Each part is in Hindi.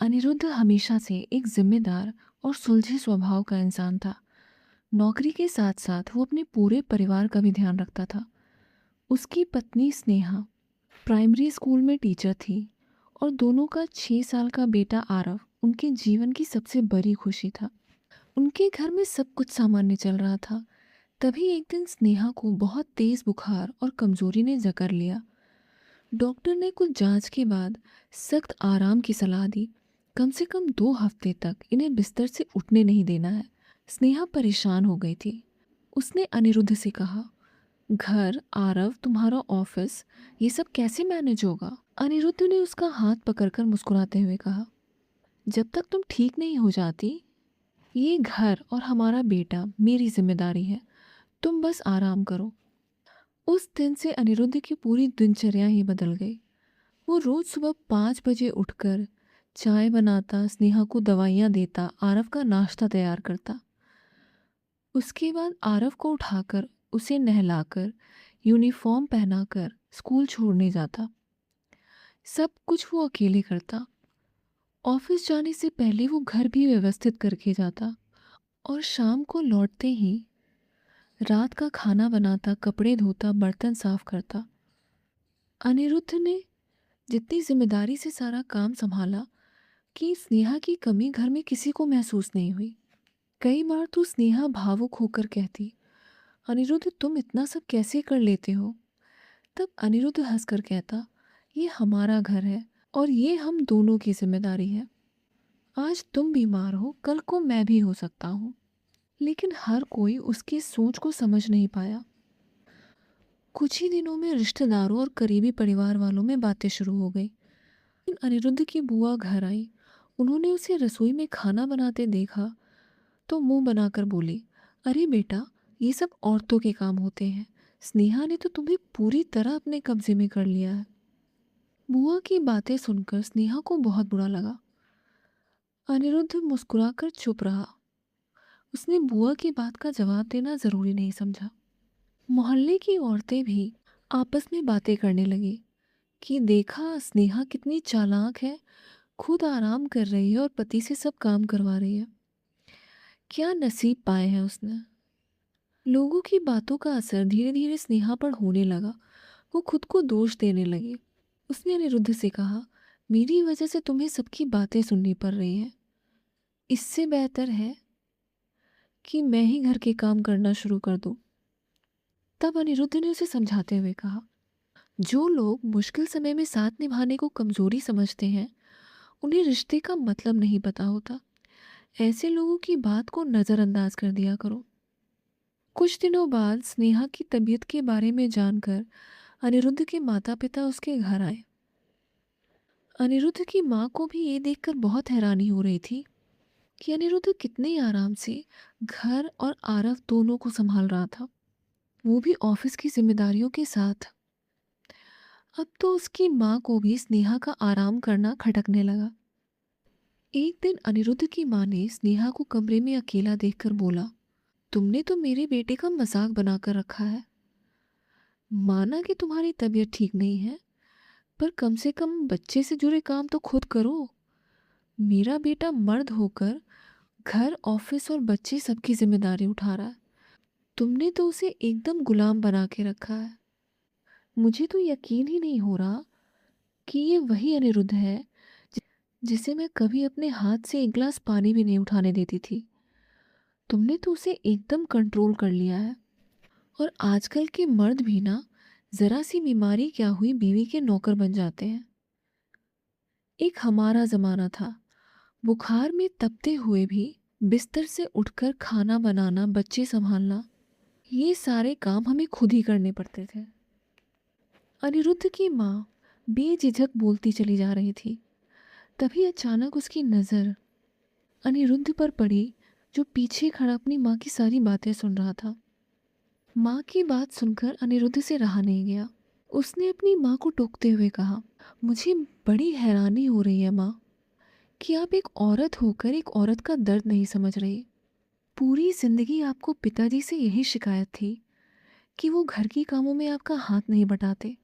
अनिरुद्ध हमेशा से एक जिम्मेदार और सुलझे स्वभाव का इंसान था। नौकरी के साथ साथ वो अपने पूरे परिवार का भी ध्यान रखता था। उसकी पत्नी स्नेहा प्राइमरी स्कूल में टीचर थी और दोनों का 6 साल का बेटा आरव उनके जीवन की सबसे बड़ी खुशी था। उनके घर में सब कुछ सामान्य चल रहा था। तभी एक दिन स्नेहा को बहुत तेज बुखार और कमजोरी ने जकड़ लिया। डॉक्टर ने कुछ जांच के बाद सख्त आराम की सलाह दी। कम से कम 2 हफ्ते तक इन्हें बिस्तर से उठने नहीं देना है। स्नेहा परेशान हो गई थी। उसने अनिरुद्ध से कहा, घर, आरव, तुम्हारा ऑफिस, ये सब कैसे मैनेज होगा? अनिरुद्ध ने उसका हाथ पकड़कर मुस्कुराते हुए कहा, जब तक तुम ठीक नहीं हो जाती, ये घर और हमारा बेटा मेरी जिम्मेदारी है। तुम बस आराम करो। उस दिन से अनिरुद्ध की पूरी दिनचर्या ही बदल गई। वो रोज सुबह 5 बजे उठकर चाय बनाता, स्नेहा को दवाइयाँ देता, आरव का नाश्ता तैयार करता। उसके बाद आरव को उठाकर उसे नहलाकर यूनिफॉर्म पहनाकर स्कूल छोड़ने जाता। सब कुछ वो अकेले करता। ऑफिस जाने से पहले वो घर भी व्यवस्थित करके जाता और शाम को लौटते ही रात का खाना बनाता, कपड़े धोता, बर्तन साफ करता। अनिरुद्ध ने जितनी जिम्मेदारी से सारा काम संभाला कि स्नेहा की कमी घर में किसी को महसूस नहीं हुई। कई बार तो स्नेहा भावुक होकर कहती, अनिरुद्ध तुम इतना सब कैसे कर लेते हो? तब अनिरुद्ध हंसकर कहता, ये हमारा घर है और ये हम दोनों की जिम्मेदारी है। आज तुम बीमार हो, कल को मैं भी हो सकता हूँ। लेकिन हर कोई उसकी सोच को समझ नहीं पाया। कुछ ही दिनों में रिश्तेदारों और करीबी परिवार वालों में बातें शुरू हो गई। अनिरुद्ध की बुआ घर आई। उन्होंने उसे रसोई में खाना बनाते देखा तो मुंह बनाकर बोली, अरे बेटा, ये सब औरतों के काम होते हैं। स्नेहा ने तो तुम्हें पूरी तरह अपने कब्जे में कर लिया है। बुआ की बातें सुनकर स्नेहा को बहुत बुरा लगा। अनिरुद्ध मुस्कुराकर चुप रहा। उसने बुआ की बात का जवाब देना जरूरी नहीं समझा। मोहल्ले की औरतें भी आपस में बातें करने लगी कि देखा, स्नेहा कितनी चालाक है, खुद आराम कर रही है और पति से सब काम करवा रही है। क्या नसीब पाए हैं उसने। लोगों की बातों का असर धीरे धीरे स्नेहा पर होने लगा। वो खुद को दोष देने लगी। उसने अनिरुद्ध से कहा, मेरी वजह से तुम्हें सबकी बातें सुननी पड़ रही हैं। इससे बेहतर है कि मैं ही घर के काम करना शुरू कर दूं। तब अनिरुद्ध ने उसे समझाते हुए कहा, जो लोग मुश्किल समय में साथ निभाने को कमजोरी समझते हैं, उन्हें रिश्ते का मतलब नहीं पता होता। ऐसे लोगों की बात को नज़रअंदाज कर दिया करो। कुछ दिनों बाद स्नेहा की तबीयत के बारे में जानकर अनिरुद्ध के माता पिता उसके घर आए। अनिरुद्ध की माँ को भी ये देखकर बहुत हैरानी हो रही थी कि अनिरुद्ध कितने आराम से घर और आरव दोनों को संभाल रहा था, वो भी ऑफिस की जिम्मेदारियों के साथ। अब तो उसकी माँ को भी स्नेहा का आराम करना खटकने लगा। एक दिन अनिरुद्ध की माँ ने स्नेहा को कमरे में अकेला देखकर बोला, तुमने तो मेरे बेटे का मजाक बनाकर रखा है। माना कि तुम्हारी तबीयत ठीक नहीं है, पर कम से कम बच्चे से जुड़े काम तो खुद करो। मेरा बेटा मर्द होकर घर, ऑफिस और बच्चे सबकी जिम्मेदारी उठा रहा है। तुमने तो उसे एकदम गुलाम बना के रखा है। मुझे तो यकीन ही नहीं हो रहा कि ये वही अनिरुद्ध है जि- जिसे मैं कभी अपने हाथ से एक गिलास पानी भी नहीं उठाने देती थी। तुमने तो उसे एकदम कंट्रोल कर लिया है। और आजकल के मर्द भी ना, जरा सी बीमारी क्या हुई बीवी के नौकर बन जाते हैं। एक हमारा जमाना था, बुखार में तपते हुए भी बिस्तर से उठकर खाना बनाना, बच्चे संभालना, ये सारे काम हमें खुद ही करने पड़ते थे। अनिरुद्ध की माँ बेझिझक बोलती चली जा रही थी। तभी अचानक उसकी नज़र अनिरुद्ध पर पड़ी, जो पीछे खड़ा अपनी माँ की सारी बातें सुन रहा था। माँ की बात सुनकर अनिरुद्ध से रहा नहीं गया। उसने अपनी माँ को टोकते हुए कहा, मुझे बड़ी हैरानी हो रही है माँ, कि आप एक औरत होकर एक औरत का दर्द नहीं समझ रही। पूरी जिंदगी आपको पिताजी से यही शिकायत थी कि वो घर की कामों में आपका हाथ नहीं बटाते।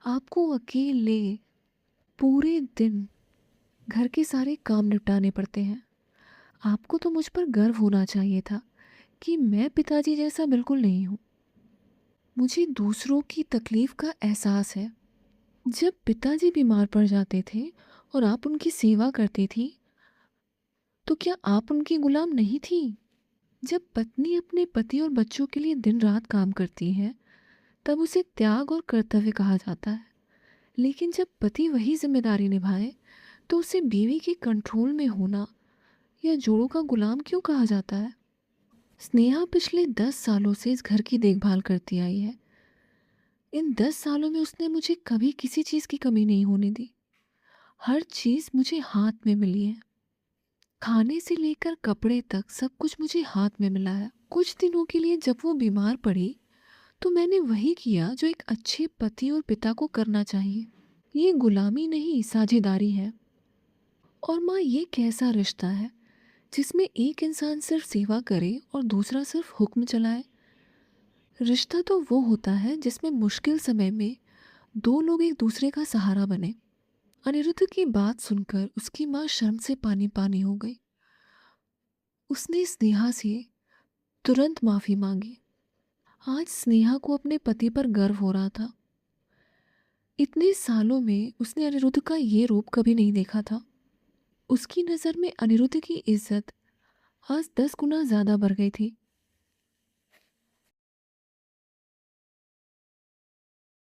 आपको अकेले पूरे दिन घर के सारे काम निपटाने पड़ते हैं। आपको तो मुझ पर गर्व होना चाहिए था कि मैं पिताजी जैसा बिल्कुल नहीं हूँ। मुझे दूसरों की तकलीफ का एहसास है। जब पिताजी बीमार पड़ जाते थे और आप उनकी सेवा करती थी, तो क्या आप उनकी गुलाम नहीं थी? जब पत्नी अपने पति और बच्चों के लिए दिन रात काम करती है, तब उसे त्याग और कर्तव्य कहा जाता है। लेकिन जब पति वही जिम्मेदारी निभाए, तो उसे बीवी के कंट्रोल में होना या जोड़ों का गुलाम क्यों कहा जाता है? स्नेहा पिछले 10 सालों से इस घर की देखभाल करती आई है। इन 10 सालों में उसने मुझे कभी किसी चीज़ की कमी नहीं होने दी। हर चीज़ मुझे हाथ में मिली है। खाने से लेकर कपड़े तक सब कुछ मुझे हाथ में मिला है। कुछ दिनों के लिए जब वो बीमार पड़ी, तो मैंने वही किया जो एक अच्छे पति और पिता को करना चाहिए। ये गुलामी नहीं, साझेदारी है। और माँ, ये कैसा रिश्ता है जिसमें एक इंसान सिर्फ सेवा करे और दूसरा सिर्फ हुक्म चलाए? रिश्ता तो वो होता है जिसमें मुश्किल समय में दो लोग एक दूसरे का सहारा बने। अनिरुद्ध की बात सुनकर उसकी माँ शर्म से पानी पानी हो गई। उसने स्नेहा से तुरंत माफी मांगी। आज स्नेहा को अपने पति पर गर्व हो रहा था। इतने सालों में उसने अनिरुद्ध का ये रूप कभी नहीं देखा था। उसकी नज़र में अनिरुद्ध की इज्जत आज 10 गुना ज्यादा बढ़ गई थी।